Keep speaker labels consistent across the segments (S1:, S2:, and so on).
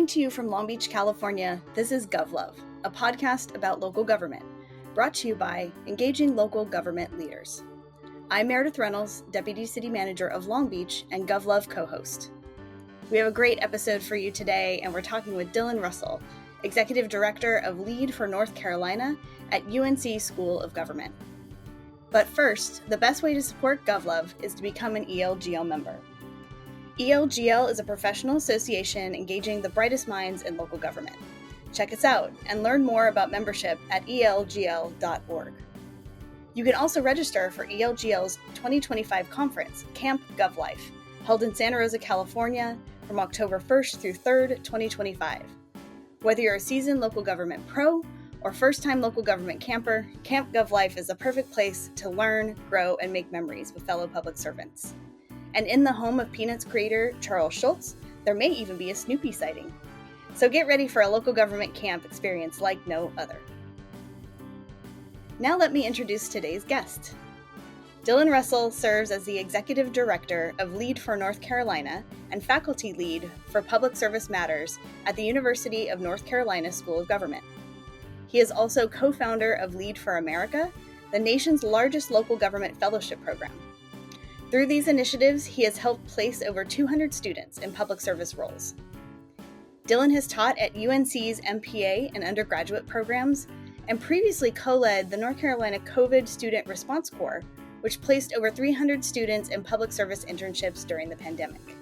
S1: to you from Long Beach, California, this is GovLove, a podcast about local government, brought to you by Engaging Local Government Leaders. I'm Meredith Reynolds, Deputy City Manager of Long Beach and GovLove co-host. We have a great episode for you today, and we're talking with Dylan Russell, Executive Director of Lead for North Carolina at UNC School of Government. But first, the best way to support GovLove is to become an ELGL member. ELGL is a professional association engaging the brightest minds in local government. Check us out and learn more about membership at elgl.org. You can also register for ELGL's 2025 conference, Camp GovLife, held in Santa Rosa, California, from October 1st through 3rd, 2025. Whether you're a seasoned local government pro or first-time local government camper, Camp GovLife is a perfect place to learn, grow, and make memories with fellow public servants. And in the home of Peanuts creator Charles Schulz, there may even be a Snoopy sighting. So get ready for a local government camp experience like no other. Now let me introduce today's guest. Dylan Russell serves as the Executive Director of Lead for North Carolina and Faculty Lead for Public Service Matters at the University of North Carolina School of Government. He is also co-founder of Lead for America, the nation's largest local government fellowship program. Through these initiatives, he has helped place over 200 students in public service roles. Dylan has taught at UNC's MPA and undergraduate programs and previously co-led the North Carolina COVID Student Response Corps, which placed over 300 students in public service internships during the pandemic.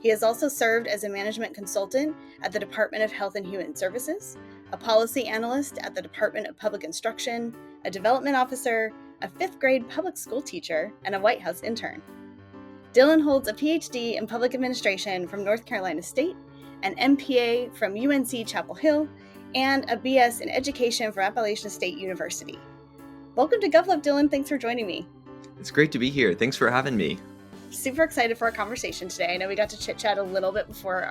S1: He has also served as a management consultant at the Department of Health and Human Services, a policy analyst at the Department of Public Instruction, a development officer, a fifth grade public school teacher, and a White House intern. Dylan holds a PhD in public administration from North Carolina State, an MPA from UNC Chapel Hill, and a BS in education from Appalachian State University. Welcome to GovLove, Dylan. Thanks for joining me.
S2: It's great to be here. Thanks for having me.
S1: Super excited for our conversation today. I know we got to chit chat a little bit before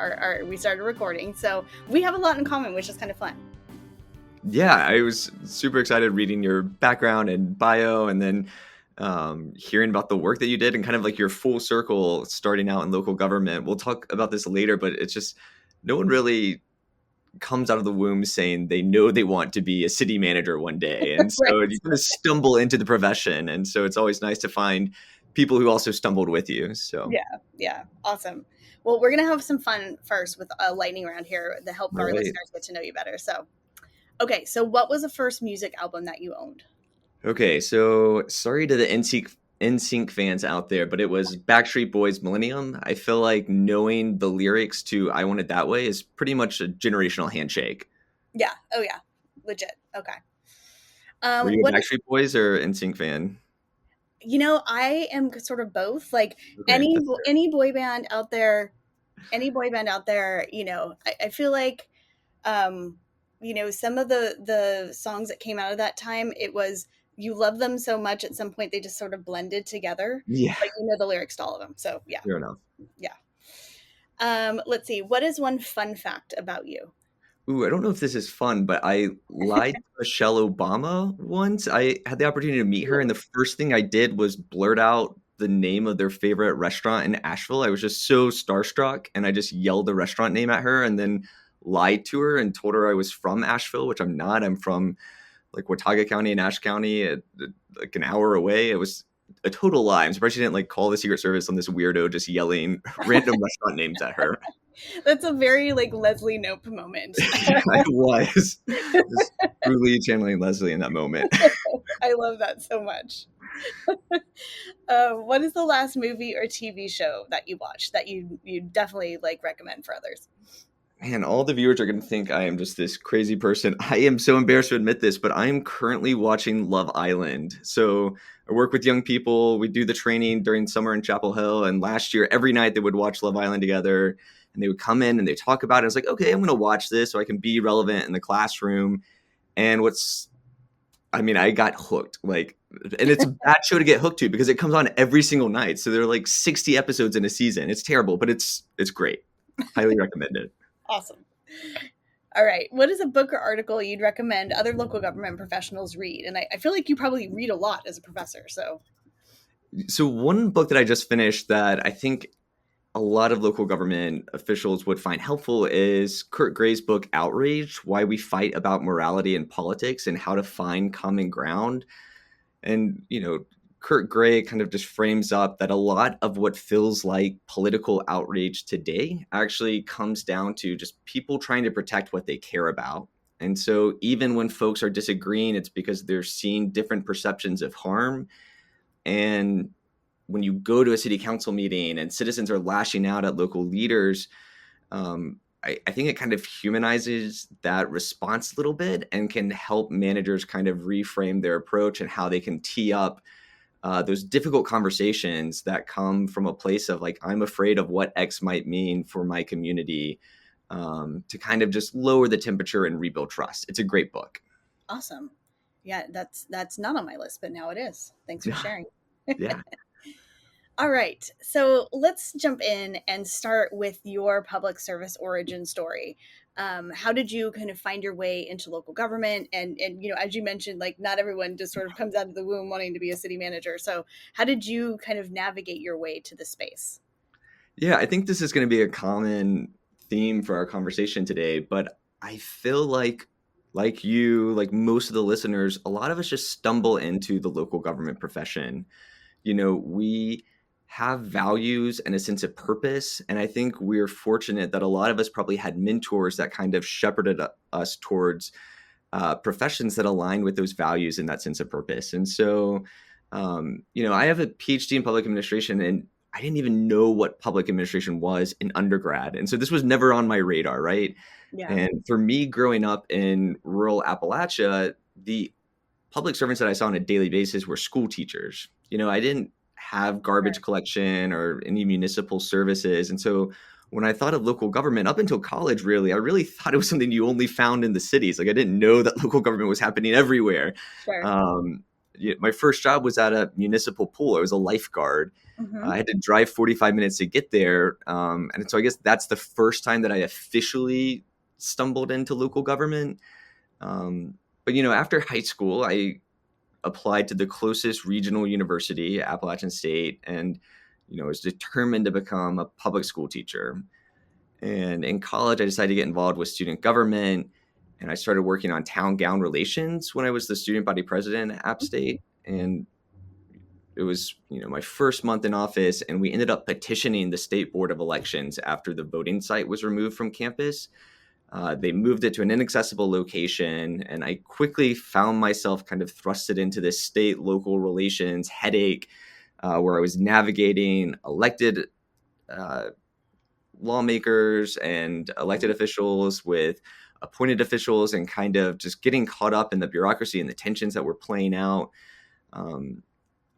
S1: we started recording, so we have a lot in common, which is kind of fun.
S2: Yeah, I was super excited reading your background and bio, and then hearing about the work that you did and kind of like your full circle starting out in local government. We'll talk about this later, but it's just no one really comes out of the womb saying they know they want to be a city manager one day. And so
S1: Right.
S2: You kind of stumble into the profession. And so it's always nice to find people who also stumbled with you. So
S1: Yeah. Awesome. Well, we're going to have some fun first with a lightning round here to help our
S2: Right.
S1: listeners get to know you better. Okay, so what was the first music album that you owned?
S2: Okay, so sorry to the NSYNC fans out there, but it was Backstreet Boys' Millennium. I feel like knowing the lyrics to I Want It That Way is pretty much a generational handshake.
S1: Yeah. Oh, yeah. Legit. Okay.
S2: Were you a Backstreet Boys or NSYNC fan?
S1: I am sort of both. Like
S2: Okay,
S1: any boy band out there, I feel like, some of the songs that came out of that time, it was, you love them so much at some point they just sort of blended together.
S2: Yeah.
S1: But you know the lyrics to all of them. So yeah.
S2: Fair enough.
S1: Yeah. Let's see. What is one fun fact about you?
S2: Ooh, I don't know if this is fun, but I lied to Michelle Obama once. I had the opportunity to meet her, and the first thing I did was blurt out the name of their favorite restaurant in Asheville. I was just so starstruck, and I just yelled the restaurant name at her and then lied to her and told her I was from Asheville, which I'm not. I'm from like Watauga County and Ashe County, like an hour away. It was a total lie. I'm surprised she didn't like call the Secret Service on this weirdo just yelling random restaurant names at her.
S1: That's a very like Leslie Knope moment.
S2: I was just truly channeling Leslie in that moment.
S1: I love that so much. What is the last movie or TV show that you watched that you definitely like recommend for others?
S2: Man, all the viewers are going to think I am just this crazy person. I am so embarrassed to admit this, but I am currently watching Love Island. So I work with young people. We do the training during summer in Chapel Hill. And last year, every night they would watch Love Island together. And they would come in and they talk about it. I was like, okay, I'm going to watch this so I can be relevant in the classroom. And I got hooked. And it's a bad show to get hooked to because it comes on every single night. So there are like 60 episodes in a season. It's terrible, but it's great. Highly recommend it.
S1: Awesome. All right. What is a book or article you'd recommend other local government professionals read? And I feel like you probably read a lot as a professor. So
S2: one book that I just finished that I think a lot of local government officials would find helpful is Kurt Gray's book Outrage: Why We Fight About Morality and Politics and How to Find Common Ground. And, Kurt Gray kind of just frames up that a lot of what feels like political outrage today actually comes down to just people trying to protect what they care about. And so even when folks are disagreeing, it's because they're seeing different perceptions of harm. And when you go to a city council meeting and citizens are lashing out at local leaders, I think it kind of humanizes that response a little bit and can help managers kind of reframe their approach and how they can tee up those difficult conversations that come from a place of like, I'm afraid of what X might mean for my community, to kind of just lower the temperature and rebuild trust. It's a great book.
S1: Awesome. Yeah, that's not on my list, but now it is. Thanks for sharing.
S2: Yeah.
S1: All right. So let's jump in and start with your public service origin story. How did you kind of find your way into local government? And as you mentioned, like not everyone just sort of comes out of the womb wanting to be a city manager. So how did you kind of navigate your way to the space?
S2: Yeah, I think this is going to be a common theme for our conversation today, but I feel like you, like most of the listeners, a lot of us just stumble into the local government profession. We have values and a sense of purpose. And I think we're fortunate that a lot of us probably had mentors that kind of shepherded us towards professions that align with those values and that sense of purpose. And so, I have a PhD in public administration, and I didn't even know what public administration was in undergrad. And so this was never on my radar, right?
S1: Yeah.
S2: And for me, growing up in rural Appalachia, the public servants that I saw on a daily basis were school teachers. I didn't have garbage collection or any municipal services. And so when I thought of local government up until college, really, I really thought it was something you only found in the cities. Like I didn't know that local government was happening everywhere.
S1: Sure.
S2: My first job was at a municipal pool. I was a lifeguard.
S1: Mm-hmm.
S2: I had to drive 45 minutes to get there. And so I guess that's the first time that I officially stumbled into local government. But after high school, I applied to the closest regional university, Appalachian State, and was determined to become a public school teacher. And in college, I decided to get involved with student government, and I started working on town gown relations when I was the student body president at App State. And it was my first month in office, and we ended up petitioning the state board of elections after the voting site was removed from campus. They moved it to an inaccessible location, and I quickly found myself kind of thrusted into this state-local relations headache, where I was navigating elected lawmakers and elected officials with appointed officials, and kind of just getting caught up in the bureaucracy and the tensions that were playing out.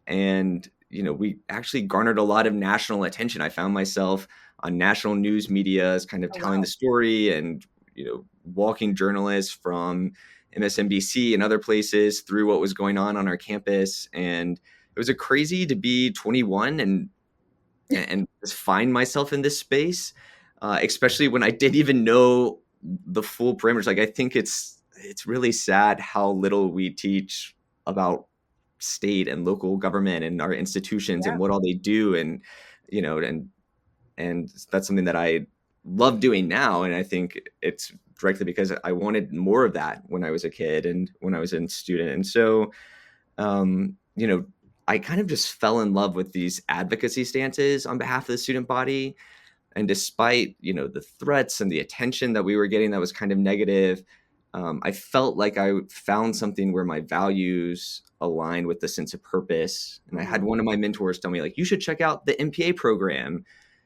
S2: And we actually garnered a lot of national attention. I found myself on national news media as kind of telling the story, and walking journalists from MSNBC and other places through what was going on our campus. And it was crazy to be 21 and just find myself in this space, especially when I didn't even know the full parameters. Like, I think it's really sad how little we teach about state and local government and our institutions and what all they do. And, and that's something that I love doing now. And I think it's directly because I wanted more of that when I was a kid and when I was a student. And so, I kind of just fell in love with these advocacy stances on behalf of the student body. And despite, the threats and the attention that we were getting that was kind of negative, I felt like I found something where my values aligned with the sense of purpose. And I had one of my mentors tell me, like, you should check out the MPA program.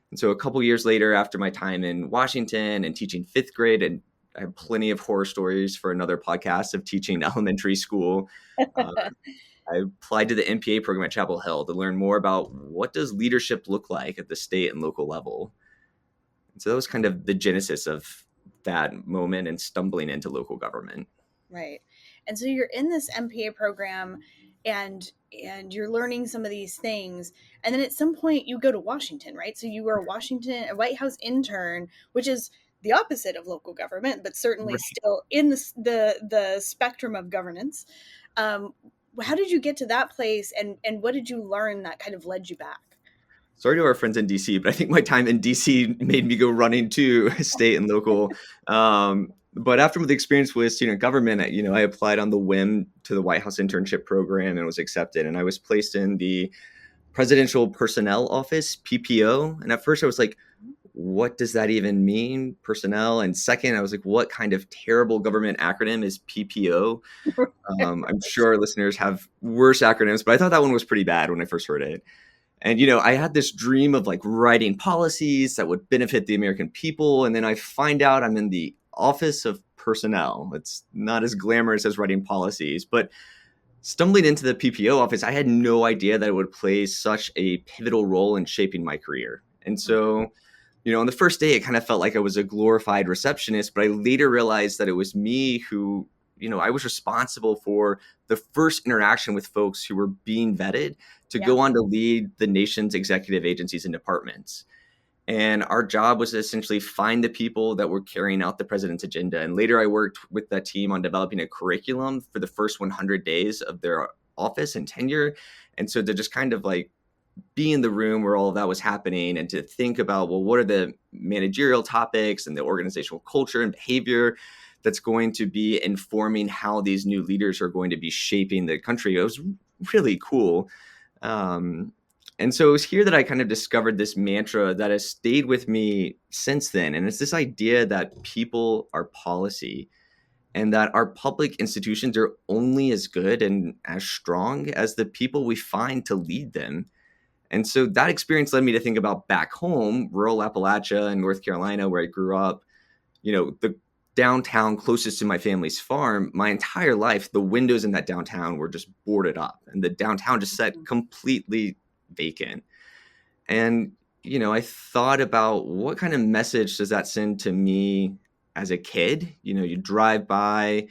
S2: And so a couple years later, after my time in Washington and teaching fifth grade, and I have plenty of horror stories for another podcast of teaching elementary school, I applied to the MPA program at Chapel Hill to learn more about what does leadership look like at the state and local level. And so that was kind of the genesis of that moment and stumbling into local government.
S1: Right. And so you're in this MPA program, and you're learning some of these things, and then at some point you go to Washington, right? So you were a White House intern, which is the opposite of local government, but certainly still in the spectrum of governance. How did you get to that place, and what did you learn that kind of led you back?
S2: sorry to our friends in DC, but I think my time in DC made me go running to state and local. But after the experience with student government, I applied on the whim to the White House internship program and was accepted. And I was placed in the Presidential Personnel Office, PPO. And at first I was like, what does that even mean, personnel? And second, I was like, what kind of terrible government acronym is PPO? I'm sure our listeners have worse acronyms, but I thought that one was pretty bad when I first heard it. And, I had this dream of like writing policies that would benefit the American people. And then I find out I'm in the Office of Personnel. It's not as glamorous as writing policies, but stumbling into the PPO office, I had no idea that it would play such a pivotal role in shaping my career. And so, on the first day, it kind of felt like I was a glorified receptionist, but I later realized that it was me who, I was responsible for the first interaction with folks who were being vetted to go on to lead the nation's executive agencies and departments. And our job was to essentially find the people that were carrying out the president's agenda. And later I worked with that team on developing a curriculum for the first 100 days of their office and tenure. And so to just kind of like be in the room where all of that was happening and to think about, well, what are the managerial topics and the organizational culture and behavior that's going to be informing how these new leaders are going to be shaping the country. It was really cool. And so it was here that I kind of discovered this mantra that has stayed with me since then. And it's this idea that people are policy and that our public institutions are only as good and as strong as the people we find to lead them. And so that experience led me to think about back home, rural Appalachia in North Carolina, where I grew up, the downtown closest to my family's farm. My entire life, the windows in that downtown were just boarded up and the downtown just sat completely vacant. And, I thought about what kind of message does that send to me as a kid? You drive by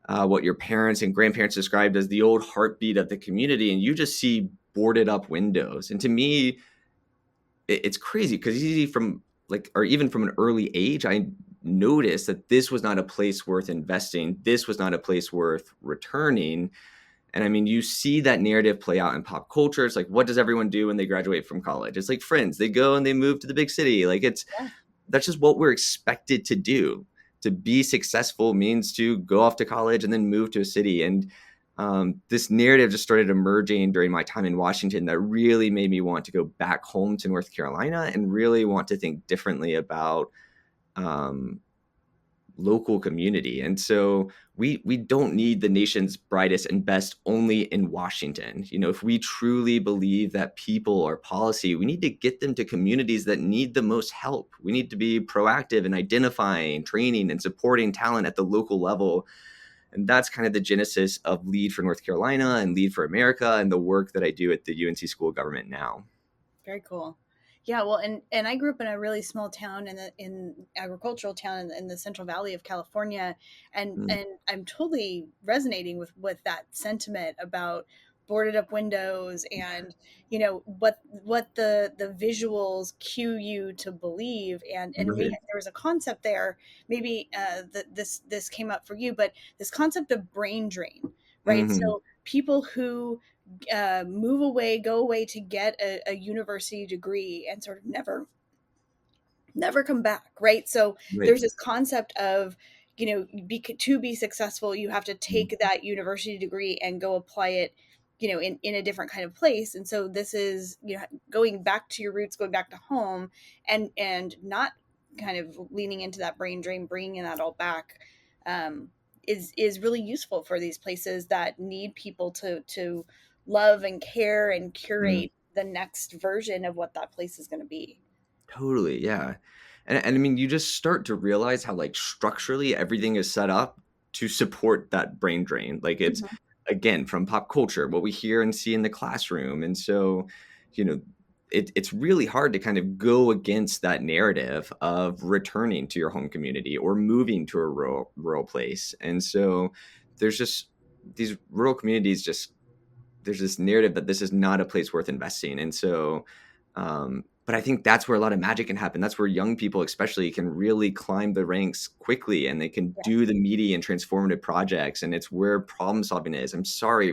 S2: what your parents and grandparents described as the old heartbeat of the community, and you just see boarded up windows. And to me, it's crazy because easy from or even from an early age, I noticed that this was not a place worth investing. This was not a place worth returning. And I mean, you see that narrative play out in pop culture. It's like, what does everyone do when they graduate from college? It's like Friends. They go and they move to the big city. That's just what we're expected to do. To be successful means to go off to college and then move to a city. And this narrative just started emerging during my time in Washington that really made me want to go back home to North Carolina and really want to think differently about local community. And so we don't need the nation's brightest and best only in Washington. If we truly believe that people are policy, we need to get them to communities that need the most help. We need to be proactive in identifying, training, and supporting talent at the local level. And that's kind of the genesis of Lead for North Carolina and Lead for America and the work that I do at the UNC School of Government now.
S1: Very cool. Yeah, well, and I grew up in a really small town in agricultural town in the Central Valley of California, and I'm totally resonating with that sentiment about boarded up windows and what the visuals cue you to believe, and
S2: Right.
S1: there was a concept there, maybe this came up for you, but this concept of brain drain, right?
S2: Mm-hmm.
S1: So people who go away to get a university degree and sort of never come back, right? So
S2: Right.
S1: there's this concept of to be successful, you have to take that university degree and go apply it in a different kind of place. And so this is going back to your roots, going back to home, and not kind of leaning into that brain drain, bringing that all back, is really useful for these places that need people to love and care and curate the next version of what that place is going to be.
S2: Totally, yeah. And I mean, you just start to realize how structurally everything is set up to support that brain drain. It's
S1: Mhm.
S2: again from pop culture, what we hear and see in the classroom. And so, you know, it's really hard to kind of go against that narrative of returning to your home community or moving to a rural place. And so there's just these rural communities there's this narrative that this is not a place worth investing. And so, but I think that's where a lot of magic can happen. That's where young people, especially, can really climb the ranks quickly and they can
S1: Yeah.
S2: do the meaty and transformative projects. And it's where problem solving is. I'm sorry,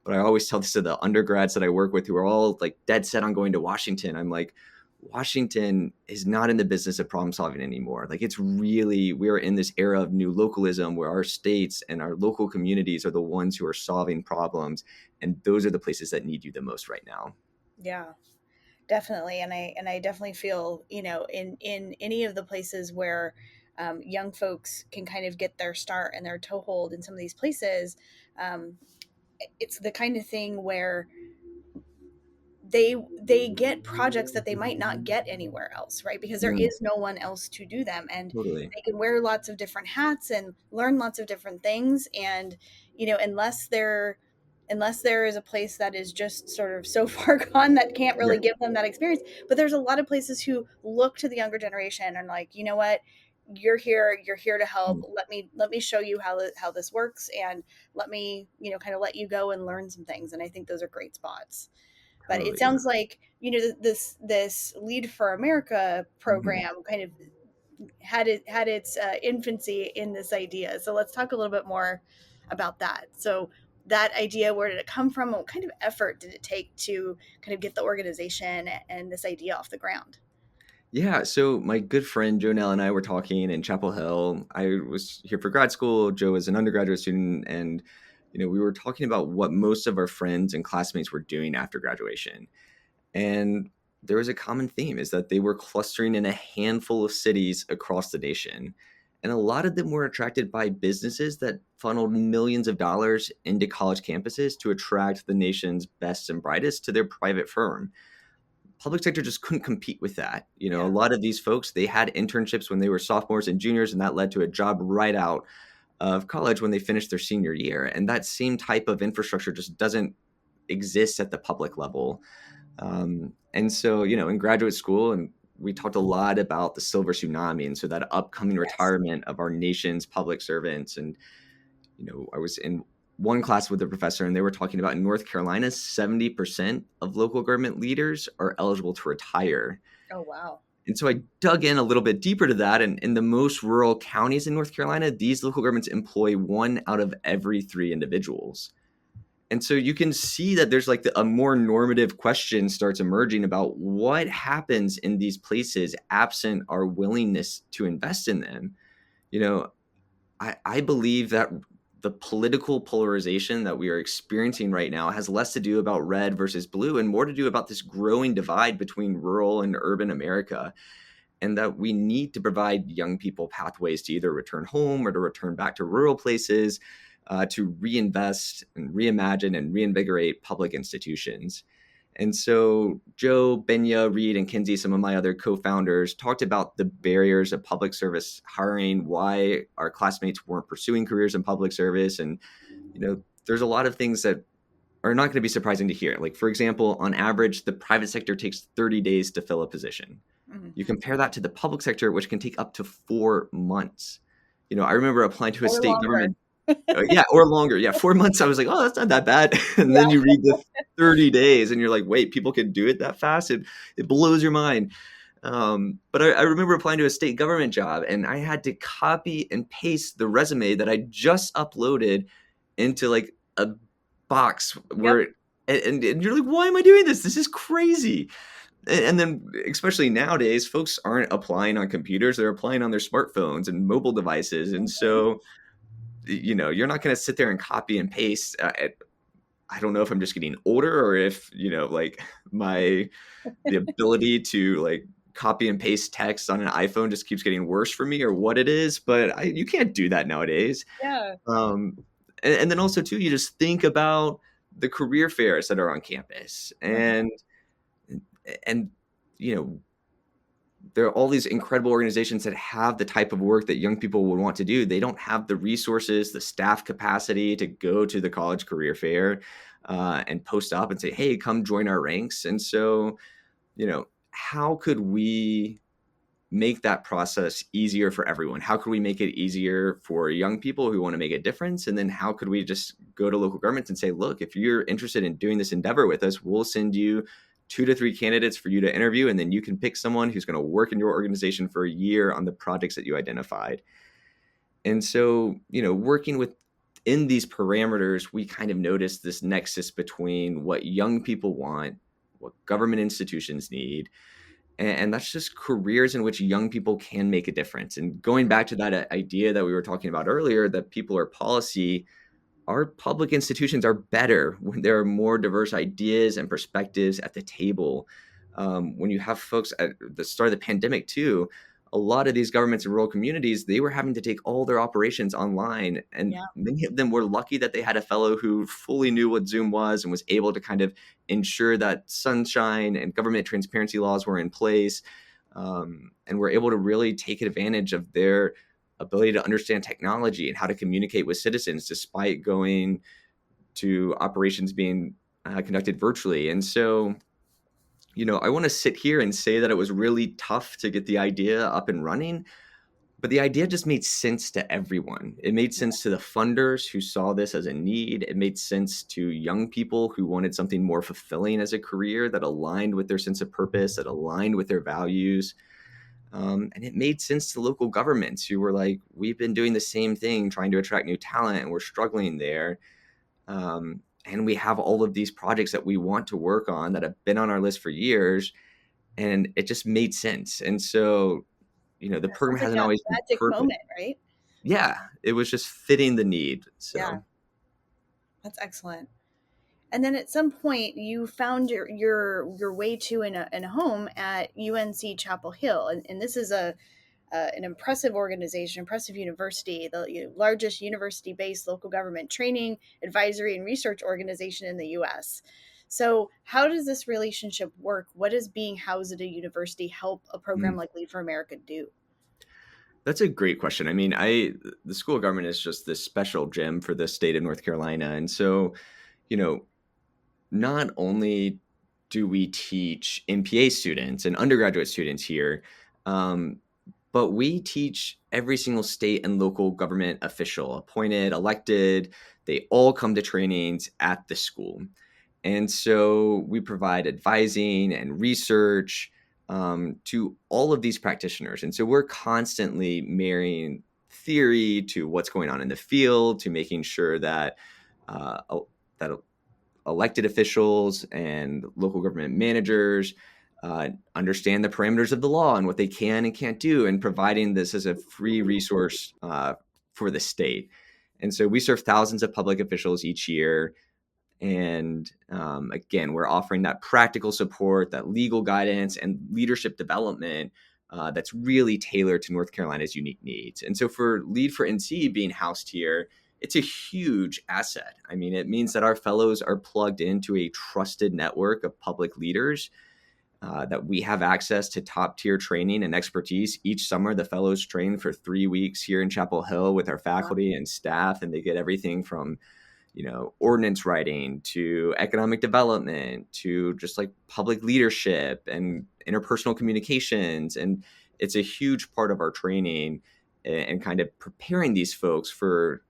S2: But I always tell this to the undergrads that I work with who are all like dead set on going to Washington. I'm like, Washington is not in the business of problem solving anymore. Like it's really, we're in this era of new localism where our states and our local communities are the ones who are solving problems. And those are the places that need you the most right now.
S1: Yeah, definitely. And I definitely feel, in any of the places where young folks can kind of get their start and their toehold in some of these places, um, it's the kind of thing where they get projects that they might not get anywhere else, right? Because there
S2: Mm,
S1: is no one else to do them, and
S2: totally.
S1: they can wear lots of different hats and learn lots of different things. And unless there is a place that is just sort of so far gone that can't
S2: Yeah.
S1: really give them that experience. But there's a lot of places who look to the younger generation and like, you know what, you're here to help.
S2: Mm,
S1: Let me show you how this works, and let me kind of let you go and learn some things. And I think those are great spots. But it
S2: totally.
S1: sounds like this Lead for America
S2: Mhm.
S1: program kind of had its infancy in this idea. So let's talk a little bit more about that. So that idea, where did it come from? What kind of effort did it take to kind of get the organization and this idea off the ground?
S2: Yeah, so my good friend Joe Nell and I were talking in Chapel Hill. I was here for grad school. Joe was an undergraduate student, and we were talking about what most of our friends and classmates were doing after graduation. And there was a common theme is that they were clustering in a handful of cities across the nation. And a lot of them were attracted by businesses that funneled millions of dollars into college campuses to attract the nation's best and brightest to their private firm. Public sector just couldn't compete with that. A
S1: Yeah.
S2: lot of these folks, they had internships when they were sophomores and juniors, and that led to a job right out of college when they finished their senior year. And that same type of infrastructure just doesn't exist at the public level. And so, in graduate school, and we talked a lot about the silver tsunami, and so that upcoming
S1: Yes.
S2: retirement of our nation's public servants. And I was in one class with a professor, and they were talking about in North Carolina, 70% of local government leaders are eligible to retire.
S1: Oh, wow.
S2: And so I dug in a little bit deeper to that. And in the most rural counties in North Carolina, these local governments employ one out of every three individuals. And so you can see that there's like a more normative question starts emerging about what happens in these places absent our willingness to invest in them. You know, I believe that the political polarization that we are experiencing right now has less to do about red versus blue and more to do about this growing divide between rural and urban America. And that we need to provide young people pathways to either return home or to return back to rural places, to reinvest and reimagine and reinvigorate public institutions. And so Joe, Benya, Reed, and Kinsey, some of my other co-founders, talked about the barriers of public service hiring, why our classmates weren't pursuing careers in public service. And, there's a lot of things that are not going to be surprising to hear. Like, for example, on average, the private sector takes 30 days to fill a position.
S1: Mhm.
S2: You compare that to the public sector, which can take up to 4 months. I remember applying to a
S1: Or
S2: state
S1: longer.
S2: government. Yeah, or longer. Yeah, 4 months. I was like, oh, that's not that bad. And
S1: Yeah.
S2: then you read the 30 days and you're like, wait, people can do it that fast? It blows your mind. But I remember applying to a state government job, and I had to copy and paste the resume that I just uploaded into like a box
S1: Yep.
S2: where, and you're like, why am I doing this? This is crazy. And then, especially nowadays, folks aren't applying on computers; they're applying on their smartphones and mobile devices. And
S1: Mhm.
S2: so, you're not going to sit there and copy and paste. I don't know if I'm just getting older or if like my the ability to like copy and paste text on an iPhone just keeps getting worse for me or what it is. But you can't do that nowadays.
S1: Yeah.
S2: Um, and then also too, you just think about the career fairs that are on campus,
S1: Mhm.
S2: and you know there are all these incredible organizations that have the type of work that young people would want to do. They don't have the resources, the staff capacity to go to the college career fair and post up and say, hey, come join our ranks. And so, how could we make that process easier for everyone? How could we make it easier for young people who want to make a difference? And then how could we just go to local governments and say, look, if you're interested in doing this endeavor with us, we'll send you 2 to 3 candidates for you to interview. And then you can pick someone who's going to work in your organization for a year on the projects that you identified. And so, working with in these parameters, we kind of notice this nexus between what young people want, what government institutions need, and that's just careers in which young people can make a difference. And going back to that idea that we were talking about earlier, that people are policy, our public institutions are better when there are more diverse ideas and perspectives at the table. When you have folks at the start of the pandemic too, a lot of these governments in rural communities, they were having to take all their operations online. And
S1: Yeah.
S2: many of them were lucky that they had a fellow who fully knew what Zoom was and was able to kind of ensure that sunshine and government transparency laws were in place. And were able to really take advantage of their ability to understand technology and how to communicate with citizens despite going to operations being conducted virtually. And so, I want to sit here and say that it was really tough to get the idea up and running, but the idea just made sense to everyone. It made sense to the funders who saw this as a need. It made sense to young people who wanted something more fulfilling as a career that aligned with their sense of purpose, that aligned with their values. And it made sense to local governments who were like, we've been doing the same thing, trying to attract new talent, and we're struggling there. And we have all of these projects that we want to work on that have been on our list for years. And it just made sense. And so, the
S1: That
S2: program
S1: sounds like
S2: hasn't
S1: a
S2: always been
S1: magic
S2: perfect.
S1: moment, right?
S2: Yeah, it was just fitting the need.
S1: Yeah,
S2: So,
S1: that's excellent. And then at some point, you found your way to in a home at UNC Chapel Hill, and this is an impressive organization, impressive university, the largest university-based local government training, advisory, and research organization in the U.S. So, how does this relationship work? What does being housed at a university help a program
S2: mm,
S1: like Lead for America do?
S2: that's a great question. I mean, the School of Government is just this special gem for the state of North Carolina. And so, you know, not only do we teach MPA students and undergraduate students here, um, but we teach every single state and local government official, appointed, elected. They all come to trainings at the school. And so we provide advising and research to all of these practitioners. And so we're constantly marrying theory to what's going on in the field, to making sure that that elected officials and local government managers understand the parameters of the law and what they can and can't do, and providing this as a free resource for the state. And so we serve thousands of public officials each year. And again, we're offering that practical support, that legal guidance, and leadership development that's really tailored to North Carolina's unique needs. And so for Lead for NC being housed here, it's a huge asset. I mean, it means that our fellows are plugged into a trusted network of public leaders, that we have access to top tier training and expertise. Each summer, the fellows train for 3 weeks here in Chapel Hill with our faculty and staff, and they get everything from ordinance writing to economic development to just like public leadership and interpersonal communications. And it's a huge part of our training and kind of preparing these folks for.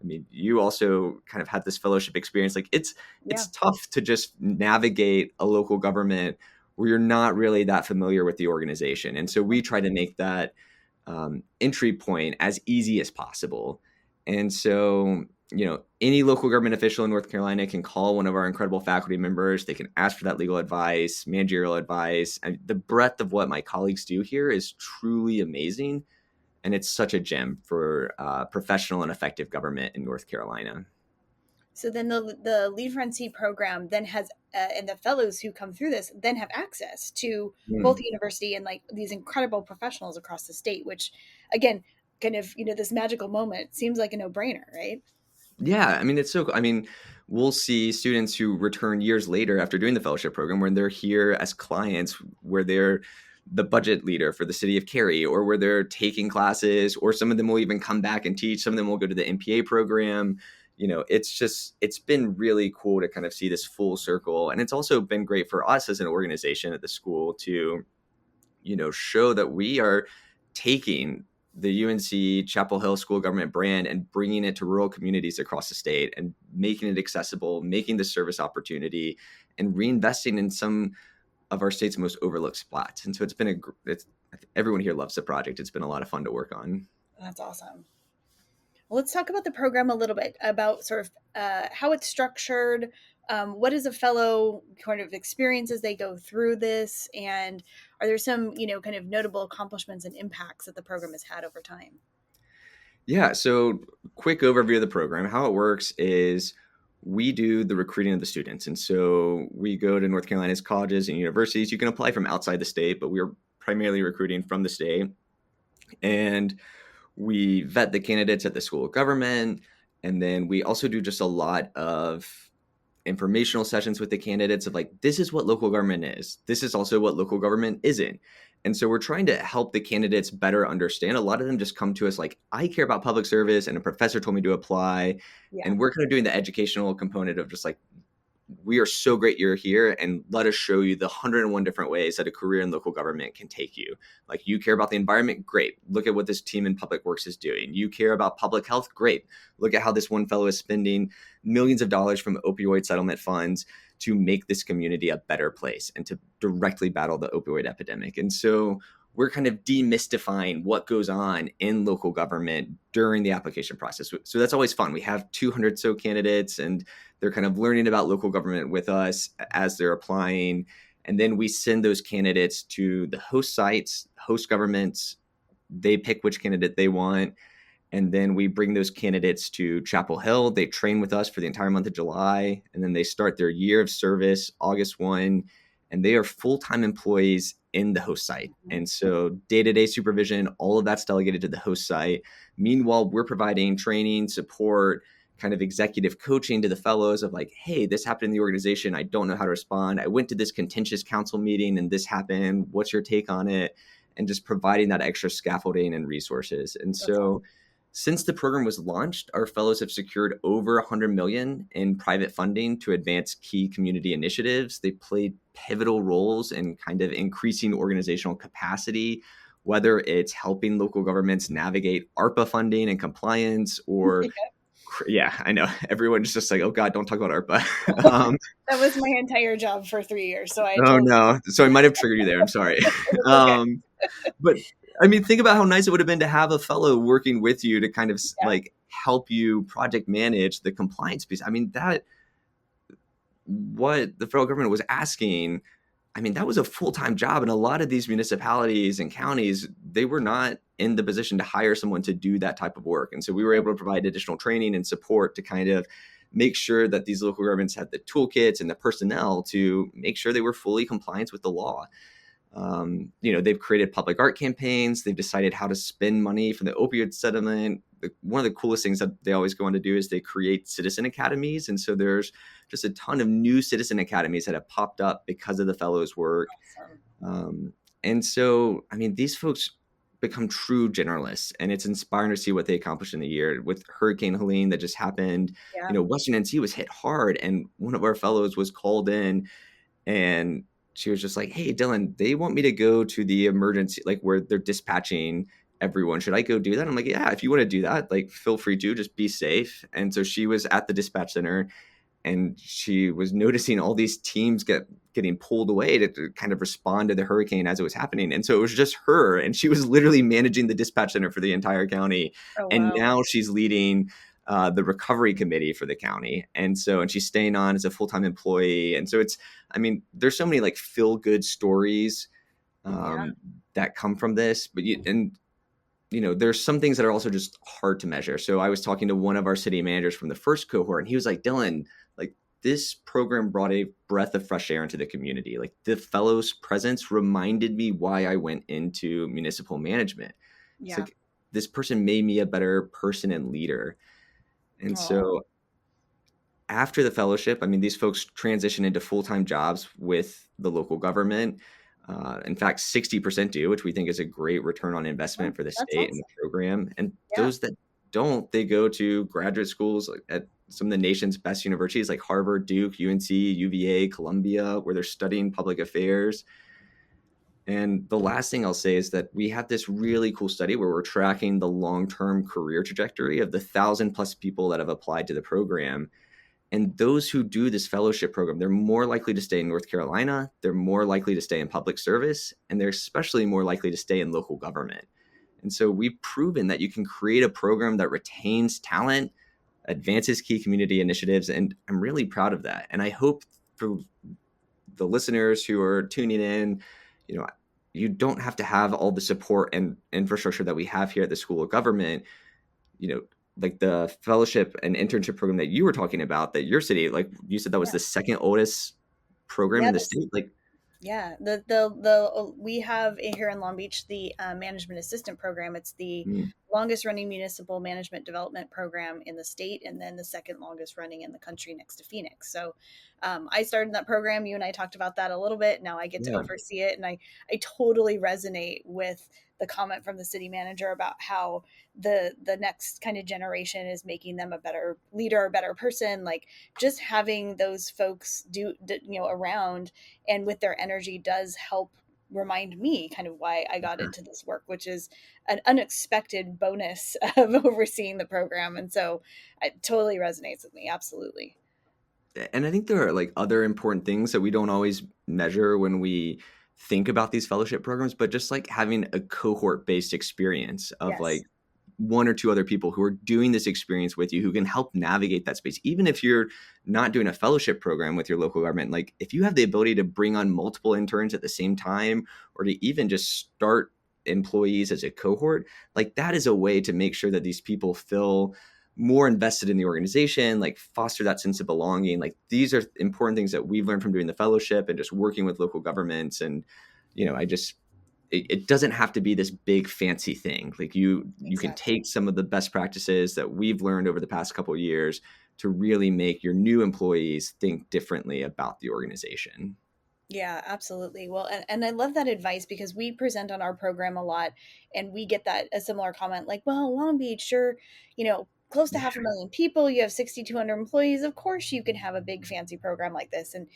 S2: I mean, you also kind of had this fellowship experience. Like it's
S1: Yeah.
S2: tough to just navigate a local government where you're not really that familiar with the organization. And so we try to make that entry point as easy as possible. And so, any local government official in North Carolina can call one of our incredible faculty members. They can ask for that legal advice, managerial advice. And the breadth of what my colleagues do here is truly amazing. And it's such a gem for professional and effective government in North Carolina.
S1: So then the Lead for NC program then has, and the fellows who come through this then have access to both the university and like these incredible professionals across the state, which again, kind of, this magical moment seems like a no brainer, right?
S2: Yeah, I mean, it's so. I mean, we'll see students who return years later after doing the fellowship program, where they're here as clients, where they're the budget leader for the city of Cary, or where they're taking classes, or some of them will even come back and teach. Some of them will go to the MPA program. It's been really cool to kind of see this full circle. And it's also been great for us as an organization at the school to, show that we are taking the UNC Chapel Hill School of Government brand and bringing it to rural communities across the state and making it accessible, making the service opportunity, and reinvesting in some of our state's most overlooked spots. And so everyone here loves the project. It's been a lot of fun to work on.
S1: That's awesome. Well, let's talk about the program a little bit, about sort of how it's structured. What is a fellow kind of experience as they go through this? And are there some, kind of notable accomplishments and impacts that the program has had over time?
S2: Yeah, so quick overview of the program. How it works is we do the recruiting of the students. And so we go to North Carolina's colleges and universities. You can apply from outside the state, but we're primarily recruiting from the state. And we vet the candidates at the School of Government. And then we also do just a lot of informational sessions with the candidates of like, this is what local government is. This is also what local government isn't. And so we're trying to help the candidates better understand. A lot of them just come to us like, I care about public service and a professor told me to apply.
S1: Yeah.
S2: And we're kind of doing the educational component of just like, we are so great you're here, and let us show you the 101 different ways that a career in local government can take you. Like, you care about the environment? Great. Look at what this team in public works is doing. You care about public health? Great. Look at how this one fellow is spending millions of dollars from opioid settlement funds to make this community a better place and to directly battle the opioid epidemic. And so we're kind of demystifying what goes on in local government during the application process. So that's always fun. We have 200 so candidates, and they're kind of learning about local government with us as they're applying. And then we send those candidates to the host sites, host governments. They pick which candidate they want. And then we bring those candidates to Chapel Hill. They train with us for the entire month of July. And then they start their year of service August 1. And they are full-time employees in the host site. And so day-to-day supervision, all of that's delegated to the host site. Meanwhile, we're providing training, support, kind of executive coaching to the fellows of like, hey, this happened in the organization. I don't know how to respond. I went to this contentious council meeting and this happened. What's your take on it? And just providing that extra scaffolding and resources. And so since the program was launched, our fellows have secured over $100 million in private funding to advance key community initiatives. They played pivotal roles in kind of increasing organizational capacity, whether it's helping local governments navigate ARPA funding and compliance, or yeah, I know everyone's just like, oh God, don't talk about ARPA.
S1: That was my entire job for 3 years. So
S2: no. So I might have triggered you there. I'm sorry.
S1: Okay.
S2: But I mean, think about how nice it would have been to have a fellow working with you to kind of like help you project manage the compliance piece. I mean, what the federal government was asking, I mean, that was a full-time job. And a lot of these municipalities and counties, they were not in the position to hire someone to do that type of work. And so we were able to provide additional training and support to kind of make sure that these local governments had the toolkits and the personnel to make sure they were fully compliant with the law. They've created public art campaigns. They've decided how to spend money from the opioid settlement. One of the coolest things that they always go on to do is they create citizen academies. And so there's just a ton of new citizen academies that have popped up because of the fellows' work. And so, I mean, these folks become true generalists, and it's inspiring to see what they accomplished in the year. With Hurricane Helene that just happened, Western NC was hit hard, and one of our fellows was called in, and she was just like, hey, Dylan, they want me to go to the emergency, like where they're dispatching everyone. Should I go do that? I'm like, yeah, if you want to do that, like, feel free to, just be safe. And so she was at the dispatch center, and she was noticing all these teams getting pulled away to kind of respond to the hurricane as it was happening. And so it was just her, and she was literally managing the dispatch center for the entire county.
S1: Oh,
S2: and
S1: wow.
S2: Now she's leading the recovery committee for the county. And she's staying on as a full-time employee. And so there's so many like feel good stories that come from this, but there's some things that are also just hard to measure. So I was talking to one of our city managers from the first cohort, and he was like, Dylan, like, this program brought a breath of fresh air into the community. Like, the fellows' presence reminded me why I went into municipal management. It's like, this person made me a better person and leader. And so after the fellowship, I mean, these folks transition into full-time jobs with the local government. In fact, 60% do, which we think is a great return on investment for the state and the program. And those that don't, they go to graduate schools at some of the nation's best universities like Harvard, Duke, UNC, UVA, Columbia, where they're studying public affairs. And the last thing I'll say is that we have this really cool study where we're tracking the long-term career trajectory of the 1,000+ people that have applied to the program. And those who do this fellowship program, they're more likely to stay in North Carolina, they're more likely to stay in public service, and they're especially more likely to stay in local government. And so we've proven that you can create a program that retains talent, advances key community initiatives, and I'm really proud of that. And I hope for the listeners who are tuning in, you know, you don't have to have all the support and infrastructure that we have here at the School of Government, you know, like the fellowship and internship program that you were talking about, that your city, like you said, that was
S1: Yeah.
S2: the second oldest program
S1: Yeah.
S2: in the state. Like,
S1: Yeah, we have here in Long Beach the management assistant program. It's the
S2: mm,
S1: longest running municipal management development program in the state, and then the second longest running in the country next to Phoenix. So, I started that program. You and I talked about that a little bit. Now I get to
S2: yeah,
S1: oversee it, and I totally resonate with the comment from the city manager about how the next kind of generation is making them a better leader, a better person. Like just having those folks around and with their energy does help remind me kind of why I got into this work, which is an unexpected bonus of overseeing the program. And so it totally resonates with me. Absolutely.
S2: and I think there are like other important things that we don't always measure when we think about these fellowship programs, but just like having a cohort based experience of
S1: Yes.
S2: like one or two other people who are doing this experience with you who can help navigate that space. Even if you're not doing a fellowship program with your local government, like if you have the ability to bring on multiple interns at the same time or to even just start employees as a cohort, like that is a way to make sure that these people feel more invested in the organization, like foster that sense of belonging. Like these are important things that we've learned from doing the fellowship and just working with local governments. And, I just, it doesn't have to be this big fancy thing. Like you can
S1: Exactly.
S2: take some of the best practices that we've learned over the past couple of years to really make your new employees think differently about the organization.
S1: Yeah, absolutely. Well, and I love that advice because we present on our program a lot and we get that a similar comment like, well, Long Beach, you're, close to
S2: Yeah,
S1: 500,000 people, you have 6,200 employees. Of course you can have a big fancy program like this. And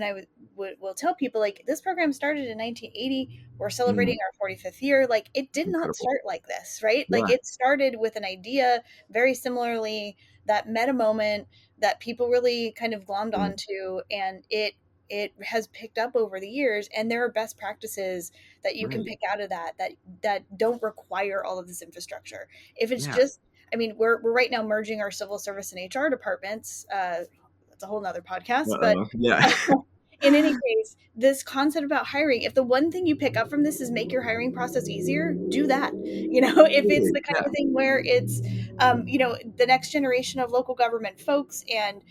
S1: I will tell people like this program started in 1980. We're celebrating
S2: mm,
S1: our 45th year. Like it did not
S2: incredible.
S1: start like this, right? Like
S2: Yeah,
S1: it started with an idea very similarly that met a moment that people really kind of glommed
S2: mm,
S1: onto and it has picked up over the years, and there are best practices that you can
S2: right.
S1: pick out of that don't require all of this infrastructure. If it's
S2: Yeah.
S1: just, I mean, we're right now merging our civil service and HR departments. That's a whole nother podcast, but
S2: Uh-oh. Yeah.
S1: in any case, this concept about hiring, if the one thing you pick up from this is make your hiring process easier, do that. If it's
S2: Totally.
S1: the kind
S2: Yeah.
S1: of thing where it's, the next generation of local government folks and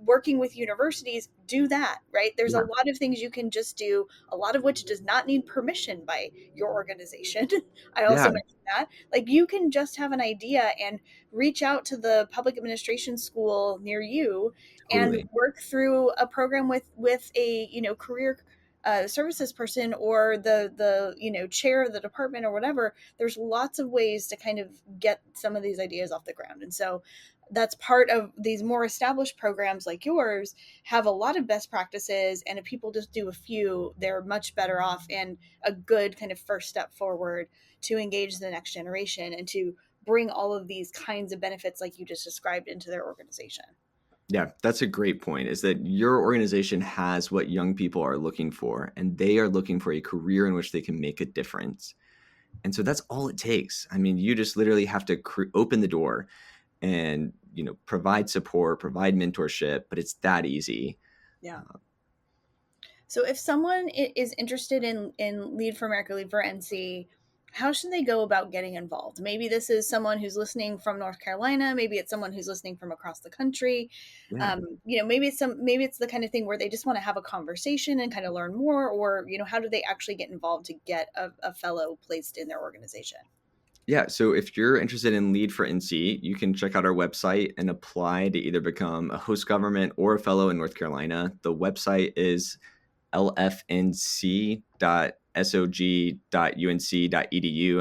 S1: working with universities, do that, right? There's a
S2: Yeah.
S1: lot of things you can just do, a lot of which does not need permission by your organization. I also
S2: Yeah.
S1: mentioned that. Like you can just have an idea and reach out to the public administration school near you and
S2: Totally.
S1: work through a program with a career services person or the chair of the department or whatever. There's lots of ways to kind of get some of these ideas off the ground, and so that's part of these more established programs like yours have a lot of best practices, and if people just do a few, they're much better off and a good kind of first step forward to engage the next generation and to bring all of these kinds of benefits like you just described into their organization.
S2: Yeah, that's a great point, is that your organization has what young people are looking for, and they are looking for a career in which they can make a difference. And so that's all it takes. I mean, you just literally have to open the door and, provide support, provide mentorship, but it's that easy.
S1: Yeah. So if someone is interested in Lead for America, Lead for NC, how should they go about getting involved? Maybe this is someone who's listening from North Carolina. Maybe it's someone who's listening from across the country.
S2: Yeah.
S1: Maybe it's the kind of thing where they just want to have a conversation and kind of learn more, or how do they actually get involved to get a fellow placed in their organization?
S2: Yeah. So if you're interested in Lead for NC, you can check out our website and apply to either become a host government or a fellow in North Carolina. The website is lfnc.sog.unc.edu.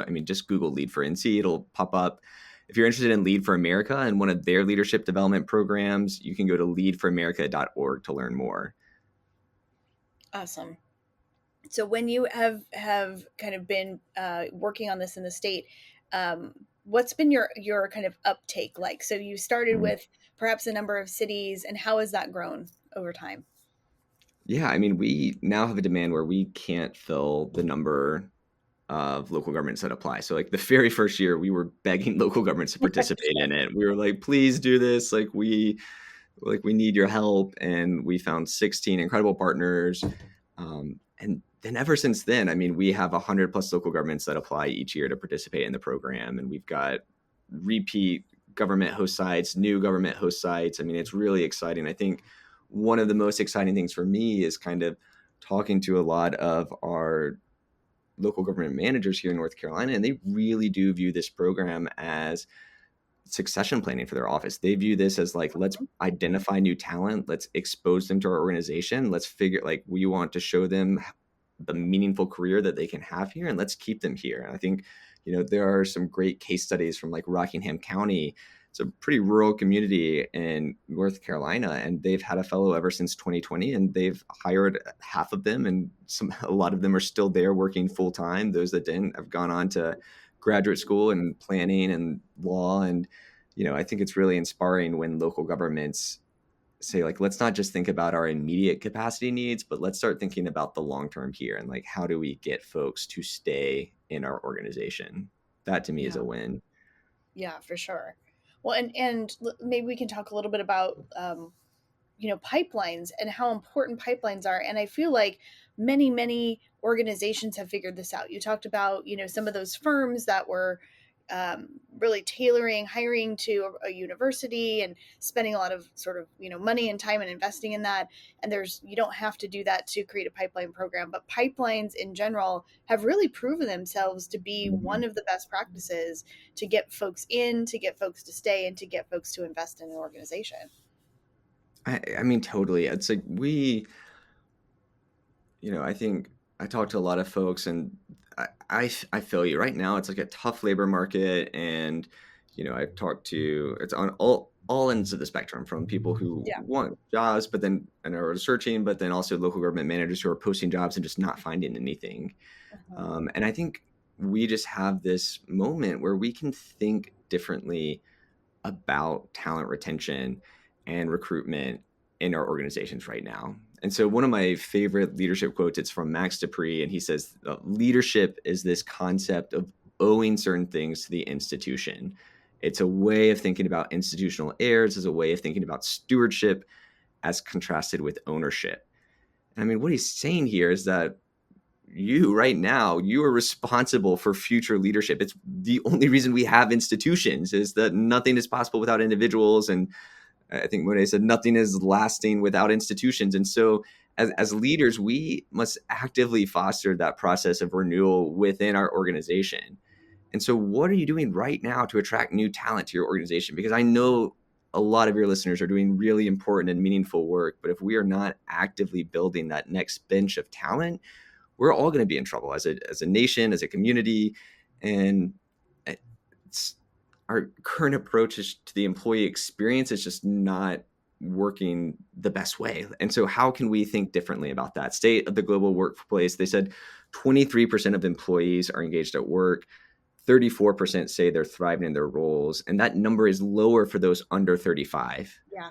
S2: I mean, just Google Lead for NC, it'll pop up. If you're interested in Lead for America and one of their leadership development programs, you can go to leadforamerica.org to learn more.
S1: Awesome. So when you have kind of been working on this in the state, what's been your kind of uptake like? So you started with perhaps a number of cities, and how has that grown over time?
S2: Yeah, I mean, we now have a demand where we can't fill the number of local governments that apply. So like the very first year we were begging local governments to participate in it. We were like, please do this. We need your help. And we found 16 incredible partners. And then ever since then, I mean, we have 100 plus local governments that apply each year to participate in the program. And we've got repeat government host sites, new government host sites. I mean, it's really exciting. I think one of the most exciting things for me is kind of talking to a lot of our local government managers here in North Carolina, and they really do view this program as succession planning for their office. They view this as like, let's identify new talent, let's expose them to our organization, let's figure, like, we want to show them the meaningful career that they can have here, and let's keep them here. And I think, there are some great case studies from like Rockingham County. It's a pretty rural community in North Carolina, and they've had a fellow ever since 2020, and they've hired half of them, and a lot of them are still there working full time. Those that didn't have gone on to graduate school and planning and law. And, I think it's really inspiring when local governments say, like, let's not just think about our immediate capacity needs, but let's start thinking about the long term here, and like, how do we get folks to stay in our organization? That to me is a win.
S1: Yeah, for sure. Well, and maybe we can talk a little bit about pipelines and how important pipelines are. And I feel like many organizations have figured this out. You talked about some of those firms that were really hiring to a university and spending a lot of sort of money and time and investing in that. And you don't have to do that to create a pipeline program, but pipelines in general have really proven themselves to be one of the best practices to get folks in, to get folks to stay, and to get folks to invest in an organization.
S2: I mean, totally. It's like I think I talk to a lot of folks, and I feel you right now. It's like a tough labor market, and I've talked to, it's on all ends of the spectrum, from people who want jobs but then and are searching, but then also local government managers who are posting jobs and just not finding anything. And I think we just have this moment where we can think differently about talent retention and recruitment in our organizations right now. And so one of my favorite leadership quotes, it's from Max Dupree, and he says, leadership is this concept of owing certain things to the institution. It's a way of thinking about institutional heirs, as a way of thinking about stewardship as contrasted with ownership. And I mean, what he's saying here is that right now, you are responsible for future leadership. It's the only reason we have institutions, is that nothing is possible without individuals. And I think Monet said nothing is lasting without institutions. And so as leaders, we must actively foster that process of renewal within our organization. And so what are you doing right now to attract new talent to your organization? Because I know a lot of your listeners are doing really important and meaningful work, but if we are not actively building that next bench of talent, we're all going to be in trouble as a nation, as a community. And our current approach to the employee experience is just not working the best way. And so how can we think differently about that? State of the global workplace, they said 23% of employees are engaged at work. 34% say they're thriving in their roles. And that number is lower for those under 35.
S1: Yeah.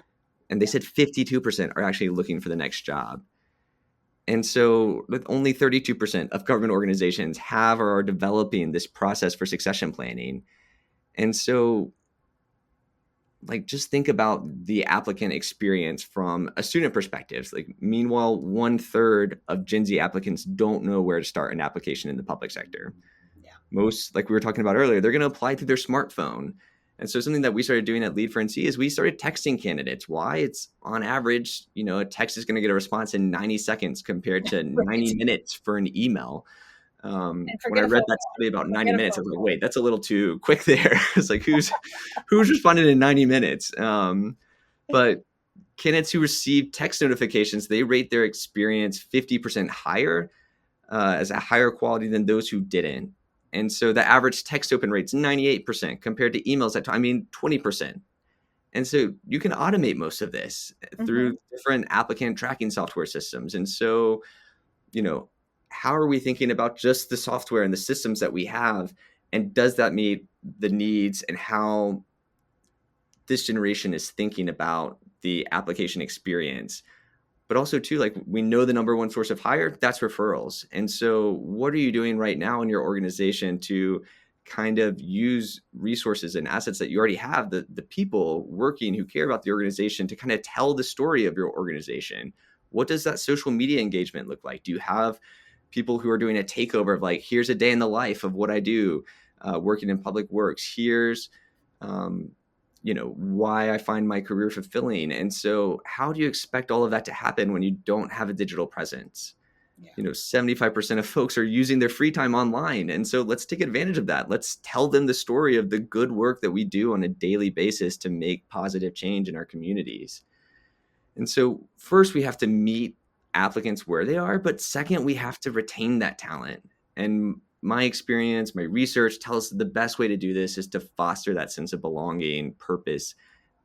S2: And they said 52% are actually looking for the next job. And so with only 32% of government organizations have or are developing this process for succession planning. And so, like, just think about the applicant experience from a student perspective. Like, meanwhile, 1/3 of Gen Z applicants don't know where to start an application in the public sector.
S1: Yeah.
S2: Most, like we were talking about earlier, they're going to apply through their smartphone. And so something that we started doing at Lead for NC is we started texting candidates. Why? It's on average, a text is going to get a response in 90 seconds compared to 90 minutes for an email. When I read that study about 90 minutes, I was like, wait, that's a little too quick there. It's like, who's responding in 90 minutes? But candidates who receive text notifications, they rate their experience 50% higher as a higher quality than those who didn't. And so the average text open rate's 98% compared to emails at 20%. And so you can automate most of this through different applicant tracking software systems. And so, how are we thinking about just the software and the systems that we have? And does that meet the needs and how this generation is thinking about the application experience? but also too, like we know the number one source of hire, that's referrals. And so what are you doing right now in your organization to kind of use resources and assets that you already have, the people working who care about the organization, to kind of tell the story of your organization? What does that social media engagement look like? Do you have people who are doing a takeover of like, here's a day in the life of what I do, working in public works? Here's um, why I find my career fulfilling. And so how do you expect all of that to happen when you don't have a digital presence?
S1: Yeah.
S2: 75% of folks are using their free time online. And so let's take advantage of that. Let's tell them the story of the good work that we do on a daily basis to make positive change in our communities. And so first we have to meet applicants where they are, but second, we have to retain that talent. And my experience, my research tells us the best way to do this is to foster that sense of belonging, purpose,